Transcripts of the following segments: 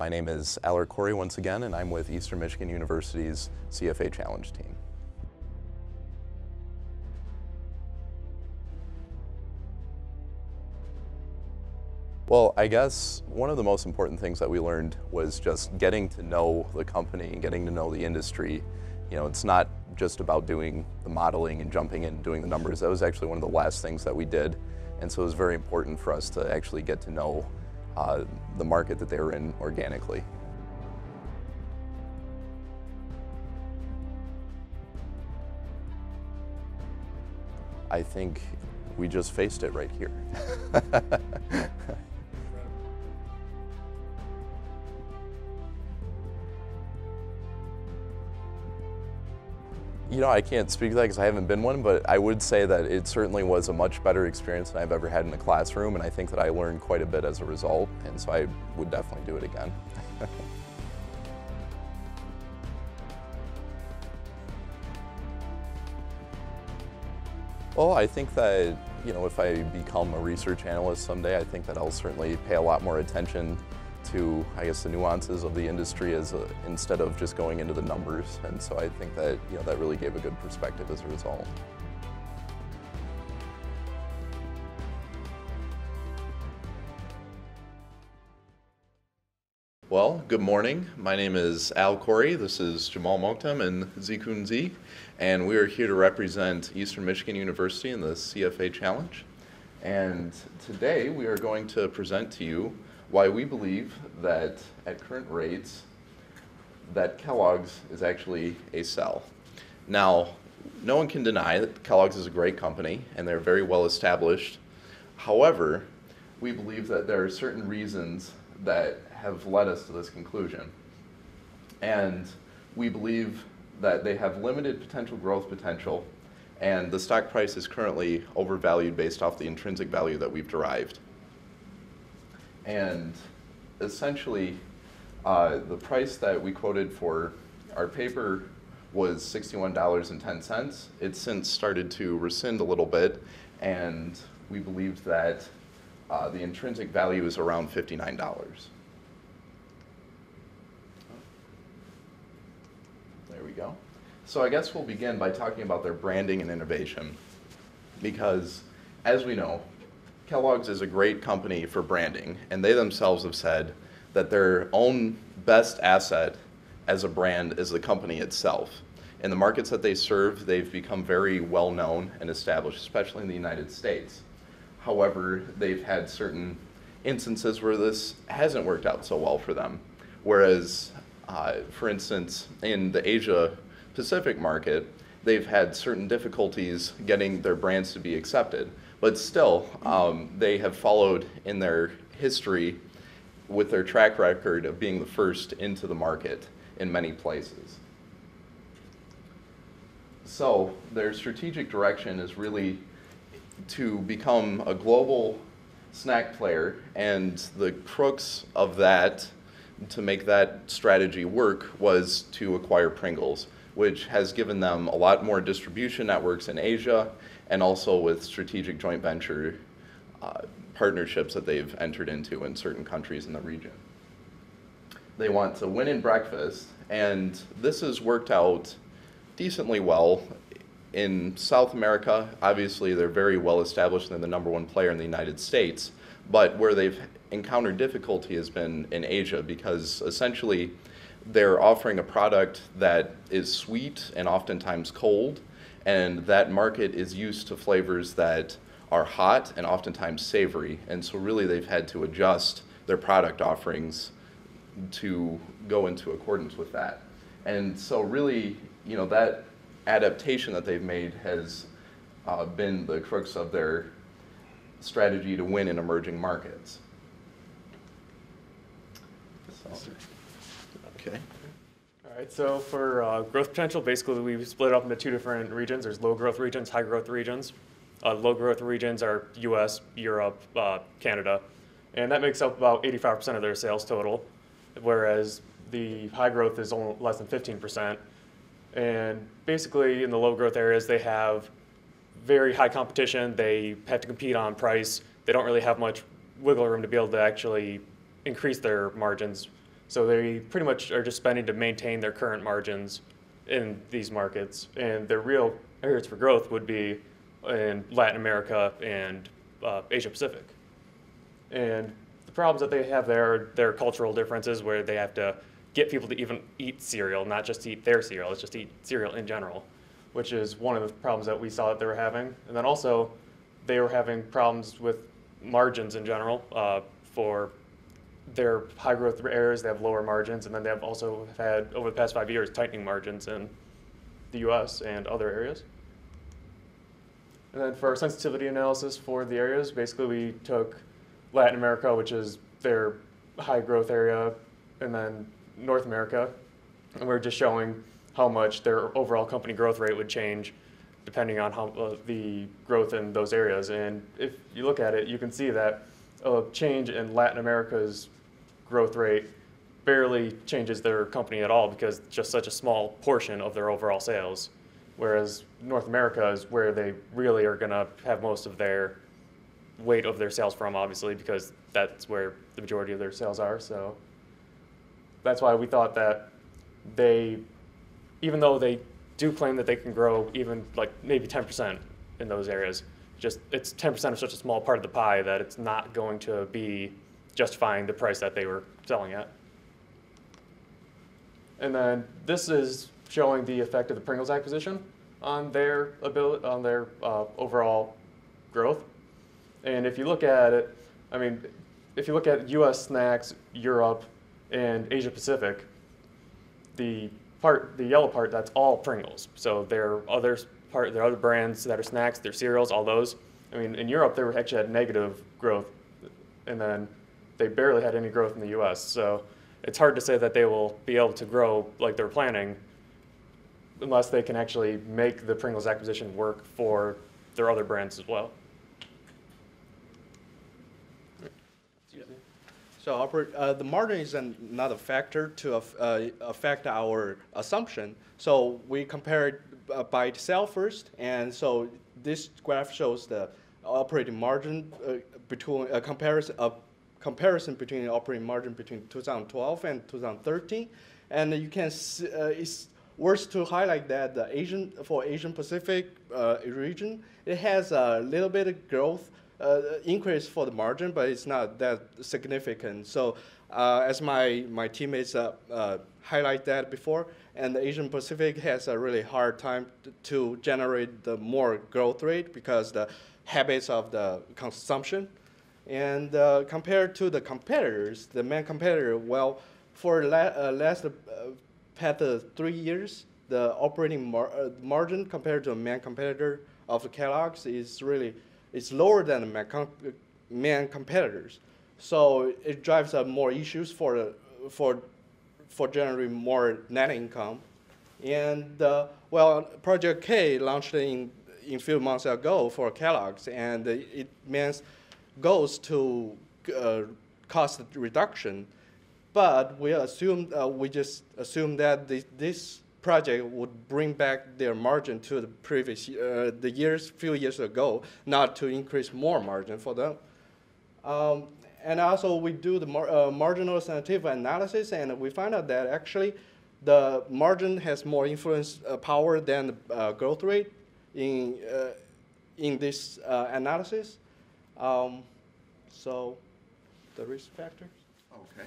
My name is Aller Corey once again, and I'm with Eastern Michigan University's CFA Challenge team. Well, I guess one of the most important things that we learned was just getting to know the company and getting to know the industry. You know, it's not just about doing the modeling and jumping in and doing the numbers. That was actually one of the last things that we did. And so it was very important for us to actually get to know the market that they were in organically. I think we just faced it right here. You know, I can't speak to that because I haven't been one, but I would say that it certainly was a much better experience than I've ever had in the classroom, and I think that I learned quite a bit as a result, and so I would definitely do it again. Well, I think that, you know, if I become a research analyst someday, I think that I'll certainly pay a lot more attention to, I guess, the nuances of the industry instead of just going into the numbers. And so I think that, you know, that really gave a good perspective as a result. Well, good morning. My name is Al Corey. This is Jamal Mokhtam and Zikun Z, and we are here to represent Eastern Michigan University in the CFA Challenge. And today we are going to present to you why we believe that at current rates that Kellogg's is actually a sell. Now, no one can deny that Kellogg's is a great company and they're very well established. However, we believe that there are certain reasons that have led us to this conclusion. And we believe that they have limited potential growth potential, and the stock price is currently overvalued based off the intrinsic value that we've derived. And essentially, the price that we quoted for our paper was $61.10. It's since started to rescind a little bit, and we believe that the intrinsic value is around $59. There we go. So I guess we'll begin by talking about their branding and innovation, because as we know, Kellogg's is a great company for branding, and they themselves have said that their own best asset as a brand is the company itself. In the markets that they serve, they've become very well known and established, especially in the United States. However, they've had certain instances where this hasn't worked out so well for them. Whereas, for instance, in the Asia Pacific market, they've had certain difficulties getting their brands to be accepted. But still, they have followed in their history with their track record of being the first into the market in many places. So their strategic direction is really to become a global snack player, and the crux of that, to make that strategy work, was to acquire Pringles, which has given them a lot more distribution networks in Asia, and also with strategic joint venture partnerships that they've entered into in certain countries in the region. They want to win in breakfast, and this has worked out decently well. In South America, obviously they're very well established and they're the #1 player in the United States, but where they've encountered difficulty has been in Asia, because essentially they're offering a product that is sweet and oftentimes cold, and that market is used to flavors that are hot and oftentimes savory, and so really they've had to adjust their product offerings to go into accordance with that. And so really, you know, that adaptation that they've made has been the crux of their strategy to win in emerging markets. So, okay. All right, so for growth potential, basically we've split up into two different regions. There's low growth regions, high growth regions. Low growth regions are US, Europe, Canada, and that makes up about 85% of their sales total, whereas the high growth is only less than 15%. And basically in the low growth areas, they have very high competition. They have to compete on price. They don't really have much wiggle room to be able to actually increase their margins. So they pretty much are just spending to maintain their current margins in these markets. And their real areas for growth would be in Latin America and Asia Pacific. And the problems that they have there are their cultural differences, where they have to get people to even eat cereal, not just eat their cereal, it's just eat cereal in general, which is one of the problems that we saw that they were having. And then also, they were having problems with margins in general. For their high growth areas, they have lower margins, and then they have also had, over the past 5 years, tightening margins in the US and other areas. And then for our sensitivity analysis for the areas, basically we took Latin America, which is their high growth area, and then North America, and we're just showing how much their overall company growth rate would change depending on how the growth in those areas. And if you look at it, you can see that a change in Latin America's growth rate barely changes their company at all, because it's just such a small portion of their overall sales. Whereas North America is where they really are going to have most of their weight of their sales from, obviously, because that's where the majority of their sales are. So that's why we thought that they, even though they do claim that they can grow even like maybe 10% in those areas, just it's 10% of such a small part of the pie that it's not going to be justifying the price that they were selling at. And then this is showing the effect of the Pringles acquisition on their ability, on their overall growth. And if you look at it, I mean, if you look at U.S. snacks, Europe, and Asia Pacific, the yellow part, that's all Pringles. So there are other brands that are snacks, their cereals, all those. I mean, in Europe, they actually had negative growth, and then they barely had any growth in the U.S. So it's hard to say that they will be able to grow like they're planning unless they can actually make the Pringles acquisition work for their other brands as well. So the margin is not a factor to affect our assumption. So we compare it by itself first, and so this graph shows the operating margin between a comparison between the operating margin between 2012 and 2013, and you can see, it's worth to highlight that the Asian Pacific region, it has a little bit of growth. Increase for the margin, but it's not that significant. So as my teammates highlight that before, and the Asian Pacific has a really hard time to generate the more growth rate because the habits of the consumption. And compared to the competitors, the main competitor, well, for last past 3 years, the operating margin compared to a main competitor of Kellogg's is really it's lower than the main competitors. So it drives up more issues for generating more net income. And well, Project K launched in a few months ago for Kellogg's, and it means goes to cost reduction. But we just assume that this project would bring back their margin to the previous few years ago, not to increase more margin for them. And also we do the marginal sensitivity analysis, and we find out that actually the margin has more influence power than the growth rate in this analysis. So the risk factors. Okay.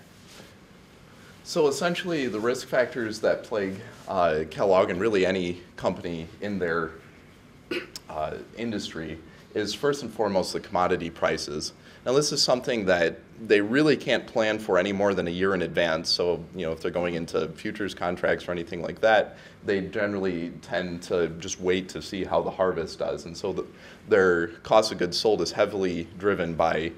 So essentially, the risk factors that plague Kellogg and really any company in their industry is first and foremost the commodity prices. Now, this is something that they really can't plan for any more than a year in advance. So, if they're going into futures contracts or anything like that, they generally tend to just wait to see how the harvest does. And so their cost of goods sold is heavily driven by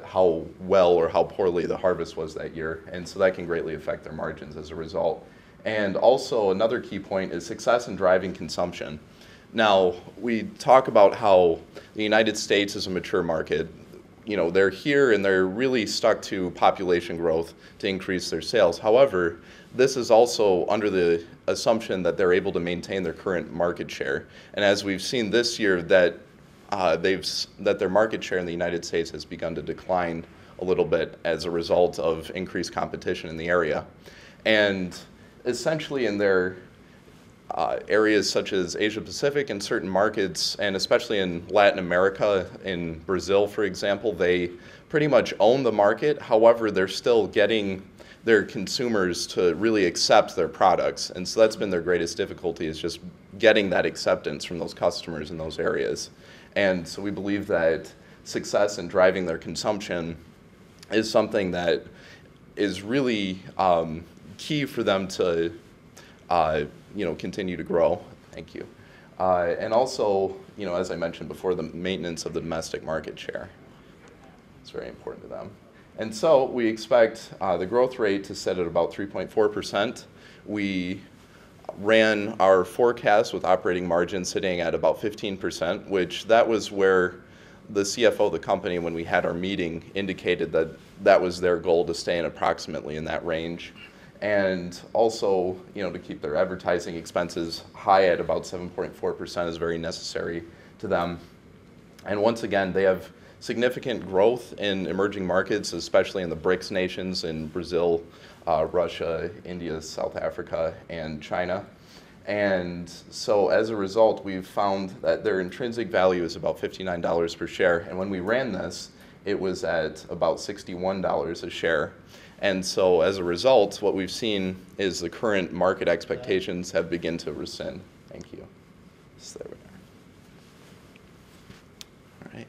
how well or how poorly the harvest was that year, and so that can greatly affect their margins as a result. And also another key point is success in driving consumption. Now, we talk about how the United States is a mature market. They're here and they're really stuck to population growth to increase their sales. However, this is also under the assumption that they're able to maintain their current market share. And as we've seen this year, that their market share in the United States has begun to decline a little bit as a result of increased competition in the area. And essentially in their areas such as Asia Pacific and certain markets, and especially in Latin America, in Brazil, for example, they pretty much own the market. However, they're still getting their consumers to really accept their products. And so that's been their greatest difficulty, is just getting that acceptance from those customers in those areas. And so we believe that success in driving their consumption is something that is really key for them to continue to grow. Thank you. And also, as I mentioned before, the maintenance of the domestic market share. It's very important to them. And so we expect the growth rate to sit at about 3.4%. We ran our forecast with operating margin sitting at about 15%, which that was where the CFO of the company, when we had our meeting, indicated that that was their goal, to stay in approximately in that range. And also, to keep their advertising expenses high at about 7.4% is very necessary to them. And once again, they have significant growth in emerging markets, especially in the BRICS nations, in Brazil, Russia, India, South Africa, and China. And so as a result, we've found that their intrinsic value is about $59 per share. And when we ran this, it was at about $61 a share. And so as a result, what we've seen is the current market expectations have begun to rescind. Thank you. So there we are. All right.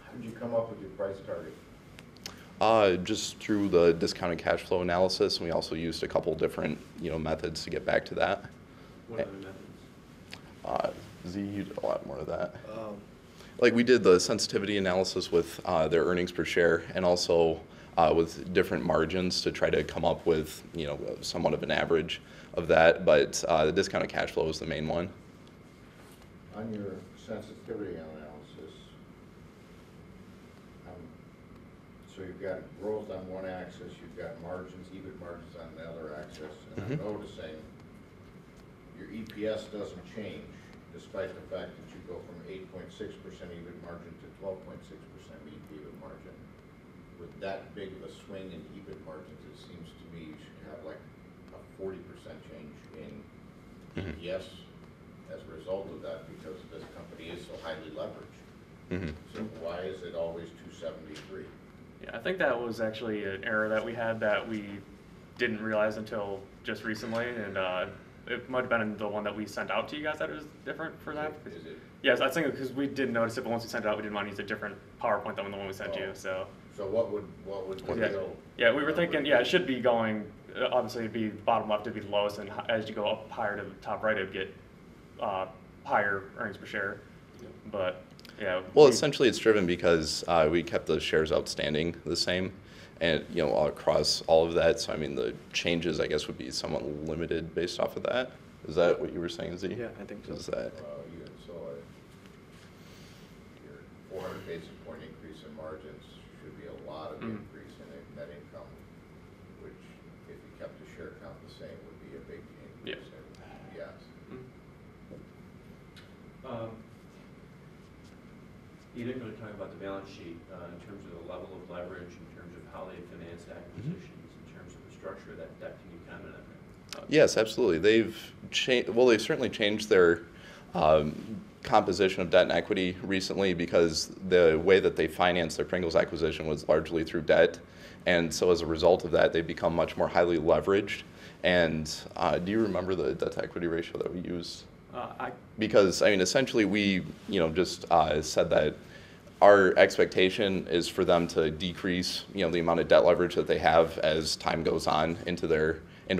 How did you come up with your price target? Just through the discounted cash flow analysis, and we also used a couple different methods to get back to that. What are the methods? Z, you did a lot more of that. Like we did the sensitivity analysis with their earnings per share, and also with different margins to try to come up with somewhat of an average of that. But the discounted cash flow is the main one. On your sensitivity analysis, so you've got growth on one axis, you've got margins, EBIT margins on the other axis, and I'm noticing your EPS doesn't change, despite the fact that you go from 8.6% EBIT margin to 12.6% EBIT margin. With that big of a swing in EBIT margins, it seems to me you should have like a 40% change in EPS as a result of that, because this company is so highly leveraged. So why is it always 273? Yeah, I think that was actually an error that we had that we didn't realize until just recently, and it might have been the one that we sent out to you guys that was different for that. Is it? Yes, I think because we did notice it, but once we sent it out, we didn't want to use a different PowerPoint than the one we sent you. So what would go? Yeah, we were thinking, it should be going. Obviously, it'd be bottom left, it'd be the lowest, and as you go up higher to the top right, it'd get higher earnings per share. But yeah. Well, essentially, it's driven because we kept the shares outstanding the same, and across all of that. So I mean, the changes, I guess, would be somewhat limited based off of that. Is that what you were saying, Z? Yeah, I think so. Is that? Your 400 basis point increase in margins should be a lot of increase in net income, which, if you kept the share count the same, would be a big increase in EPS. You didn't really talk about the balance sheet in terms of the level of leverage, in terms of how they financed acquisitions, in terms of the structure of that debt. Can you comment on that? Yes, absolutely. They've certainly changed their composition of debt and equity recently, because the way that they financed their Pringles acquisition was largely through debt. And so as a result of that, they've become much more highly leveraged. And do you remember the debt to equity ratio that we used? Because, I mean, essentially we, just said that our expectation is for them to decrease, the amount of debt leverage that they have as time goes on into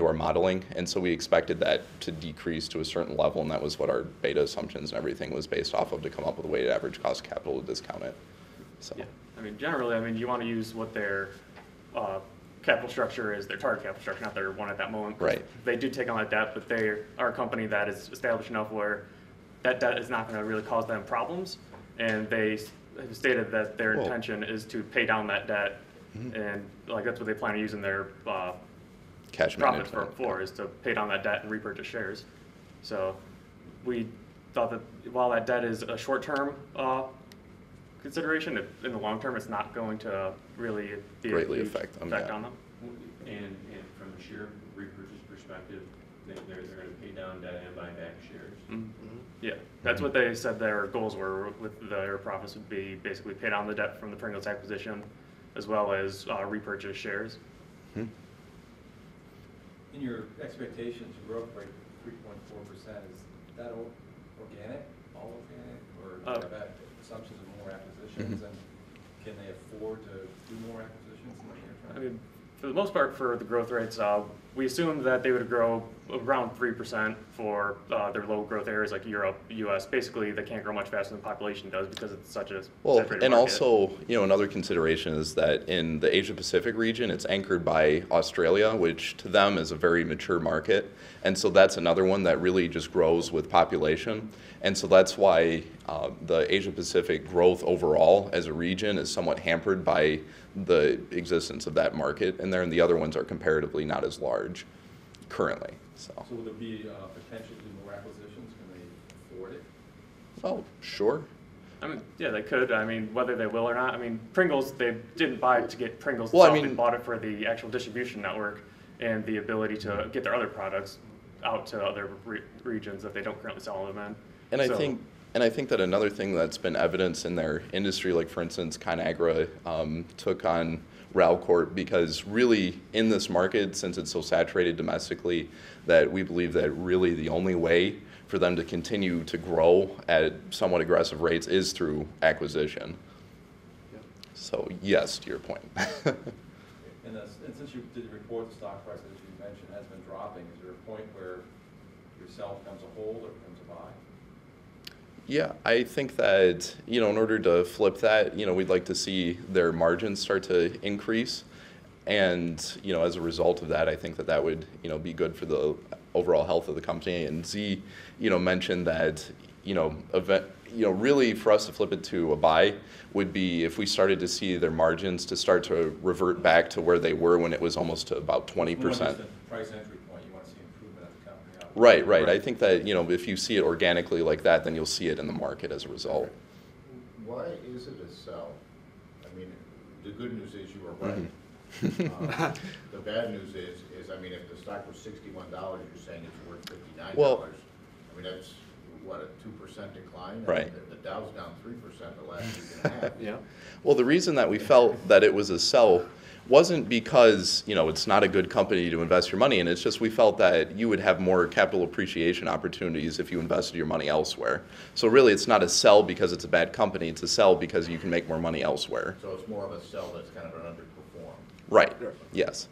our modeling. And so we expected that to decrease to a certain level, and that was what our beta assumptions and everything was based off of, to come up with a weighted average cost of capital to discount it. So. Yeah, I mean, generally, you want to use what their capital structure is, their target capital structure, not their one at that moment. Right. They do take on that debt, but they are a company that is established enough where that debt is not going to really cause them problems. And they have stated that their intention is to pay down that debt, and that's what they plan on using their cash profits for, is to pay down that debt and repurchase shares. So we thought that while that debt is a short-term consideration. In the long term, it's not going to really be Greatly a huge affect them, effect yeah. on them. And from a share repurchase perspective, they're going to pay down debt and buy back shares. Mhm. Yeah, that's what they said their goals were with their profits would be basically pay down the debt from the Pringles acquisition, as well as repurchase shares. Hmm. In your expectations, growth rate 3.4%, is that organic, all organic, or do you have assumptions of more acquisitions, and can they afford to do more acquisitions in the near term? I mean, for the most part, for the growth rates, we assumed that they would grow around 3% for their low growth areas like Europe, US. Basically, they can't grow much faster than the population does because it's such a Well, saturated and market. also, another consideration is that in the Asia Pacific region, it's anchored by Australia, which to them is a very mature market. And so that's another one that really just grows with population. And so that's why the Asia Pacific growth overall as a region is somewhat hampered by the existence of that market in there, and the other ones are comparatively not as large currently. So So will there be potential to do more acquisitions? Can they afford it? oh, sure. I mean, yeah, they could. I mean, whether they will or not. I mean, Pringles, they didn't buy it to get Pringles Well, I itself. They mean- bought it for the actual distribution network and the ability to get their other products out to other regions that they don't currently sell them in. And I So- think that another thing that's been evidence in their industry, like for instance, ConAgra took on Ralcorp because really in this market, since it's so saturated domestically, that we believe that really the only way for them to continue to grow at somewhat aggressive rates is through acquisition. Yeah. So yes, to your point. And since you did report the stock price, as you mentioned, has been dropping, is there a point where your sell becomes a hold or becomes a buy? Yeah, I think that, in order to flip that, we'd like to see their margins start to increase. And, as a result of that, I think that would, be good for the overall health of the company. And Z, mentioned that, really for us to flip it to a buy would be if we started to see their margins to start to revert back to where they were when it was almost to about 20%. More just the price entry point, you want to see improvement at the company. Right. Right. I think that, if you see it organically like that, then you'll see it in the market as a result. Why is it a sell? I mean, the good news is you are right. The bad news is, if the stock was $61, you're saying it's worth $59. Well- I mean, that's, what, a 2% decline? Right. The Dow's down 3% the last week and a half. Yeah. Well, the reason that we felt that it was a sell wasn't because, it's not a good company to invest your money in. It's just we felt that you would have more capital appreciation opportunities if you invested your money elsewhere. So really, it's not a sell because it's a bad company. It's a sell because you can make more money elsewhere. So it's more of a sell that's kind of an underperform. Right. Yes.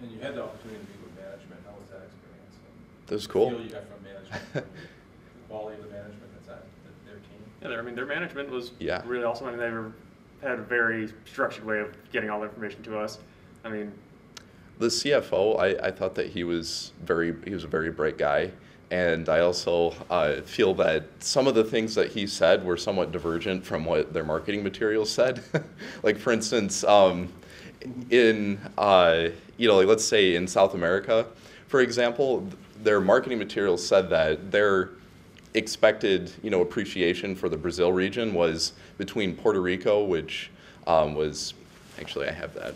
And you had the opportunity to meet with management. How was that experience? That was cool. The feel you got from management, the quality of the management that's at their team? Yeah, their management was Yeah. really awesome. I mean, had a very structured way of getting all the information to us. I mean, The CFO, I thought that he was a very bright guy. And I also feel that some of the things that he said were somewhat divergent from what their marketing materials said. Like, for instance, in, let's say in South America, for example, their marketing materials said that their expected, appreciation for the Brazil region was between Puerto Rico, which was, actually I have that,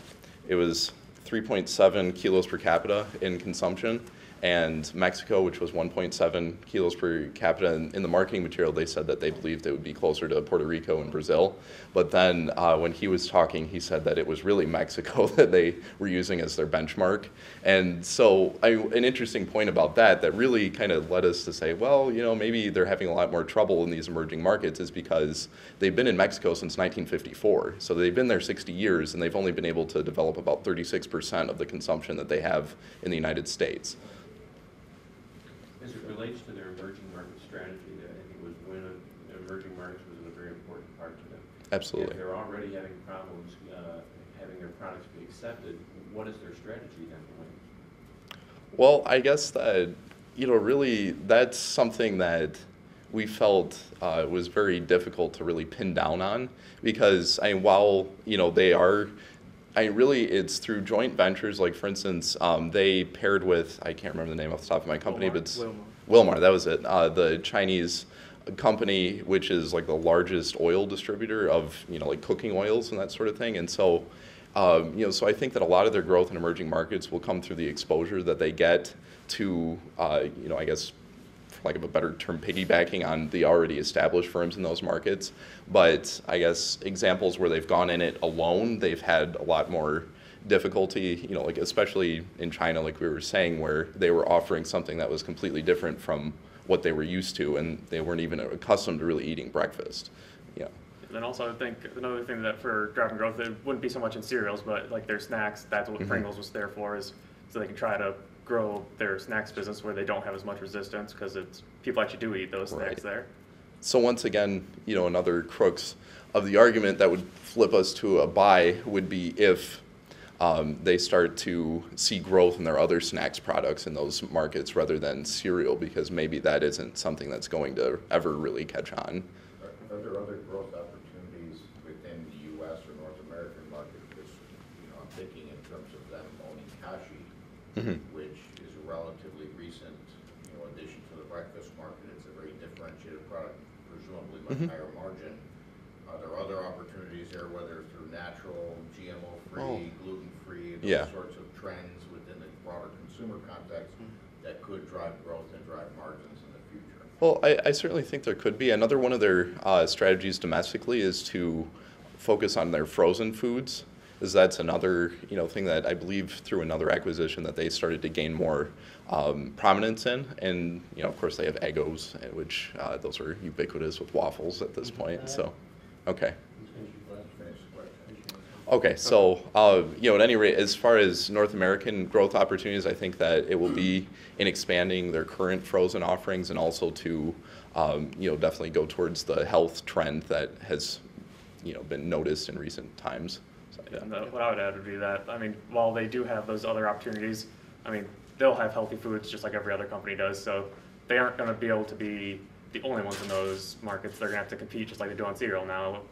it was 3.7 kilos per capita in consumption, and Mexico, which was 1.7 kilos per capita. In the marketing material, they said that they believed it would be closer to Puerto Rico and Brazil. But then when he was talking, he said that it was really Mexico that they were using as their benchmark. And so an interesting point about that really kind of led us to say, well, maybe they're having a lot more trouble in these emerging markets is because they've been in Mexico since 1954. So they've been there 60 years, and they've only been able to develop about 36% of the consumption that they have in the United States. As it relates to their emerging market strategy, that I think was when emerging markets was a very important part to them. Absolutely. If they're already having problems having their products be accepted, what is their strategy then? Well, I guess that, really that's something that we felt was very difficult to really pin down on because, while, they are, really it's through joint ventures. Like, for instance, they paired with, I can't remember the name off the top of my company, but it's Wilmar. Wilmar, that was it, the Chinese a company which is like the largest oil distributor of, like cooking oils and that sort of thing. And so, so I think that a lot of their growth in emerging markets will come through the exposure that they get to, I guess, for lack of a better term, piggybacking on the already established firms in those markets. But I guess examples where they've gone in it alone, they've had a lot more difficulty, like especially in China, like we were saying, where they were offering something that was completely different from what they were used to, and they weren't even accustomed to really eating breakfast. Yeah. And then also I think another thing that for driving growth, it wouldn't be so much in cereals, but like their snacks, that's what Pringles was there for, is so they can try to grow their snacks business where they don't have as much resistance, because it's people actually do eat those snacks there. So once again, another crux of the argument that would flip us to a buy would be if they start to see growth in their other snacks products in those markets rather than cereal, because maybe that isn't something that's going to ever really catch on. Are there other growth opportunities within the U.S. or North American market? Because, I'm thinking in terms of them owning Kashi, which is a relatively recent, addition to the breakfast market. It's a very differentiated product, presumably much higher margin. Are there other opportunities there, whether through natural, GMO-free, gluten-free, those sorts of trends within the broader consumer context that could drive growth and drive margins in the future? Well, I certainly think there could be. Another one of their strategies domestically is to focus on their frozen foods. That's another thing that I believe through another acquisition that they started to gain more prominence in. And of course they have Eggos, which those are ubiquitous with waffles at this point. So, okay. Okay, so at any rate, as far as North American growth opportunities, I think that it will be in expanding their current frozen offerings, and also to definitely go towards the health trend that has been noticed in recent times. So, yeah. And what I would add would be that, while they do have those other opportunities, they'll have healthy foods just like every other company does, so they aren't going to be able to be the only ones in those markets. They're going to have to compete just like they do on cereal now.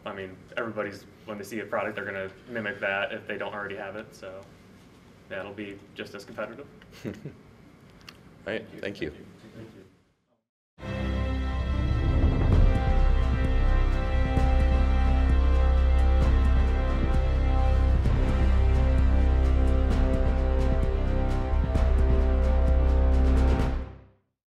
Everybody's, when they see a product, they're going to mimic that if they don't already have it, so yeah, it'll be just as competitive. All right, thank you.